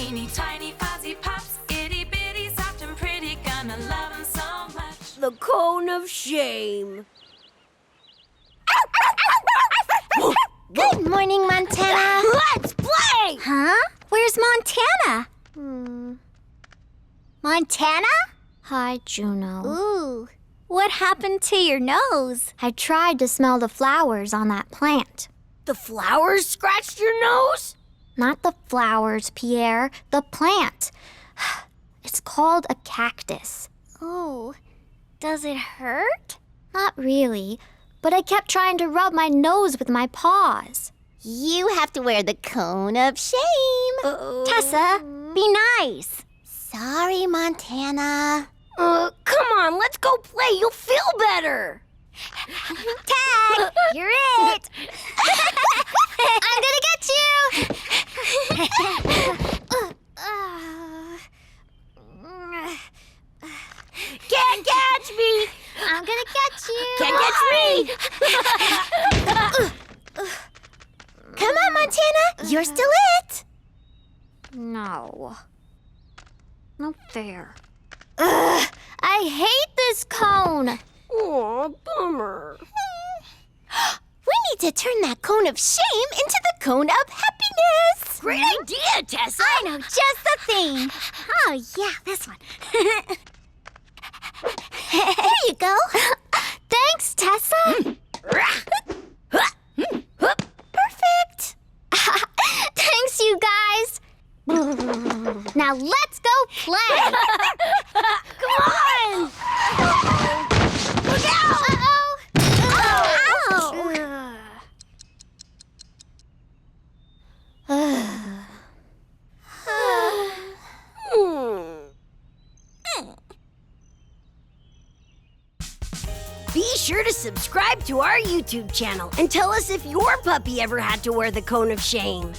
Teeny tiny fuzzy pups, itty bitty, soft and pretty, gonna love 'em so much. The cone of shame. Good morning, Montana. Let's play! Huh? Where's Montana? Montana? Hi, Juno. Ooh. What happened to your nose? I tried to smell the flowers on that plant. The flowers scratched your nose? Not the flowers, Pierre. The plant. It's called a cactus. Oh. Does it hurt? Not really. But I kept trying to rub my nose with my paws. You have to wear the cone of shame. Tessa, be nice. Sorry, Montana. Come on, let's go play. You'll feel better. Tag, you're it. I'm gonna get you. Can't catch me. I'm gonna get you. Can't catch me. Come on, Montana. You're still it. No. Not fair. Ugh, I hate this cone. Aw, bummer. We need to turn that cone of shame into the cone of happiness. Great idea, Tessa. I know just the thing. Oh, yeah, this one. Here you go. Thanks, Tessa. Perfect. Thanks, you guys. Now let's go play. Come on. Look out. Be sure to subscribe to our YouTube channel and tell us if your puppy ever had to wear the cone of shame.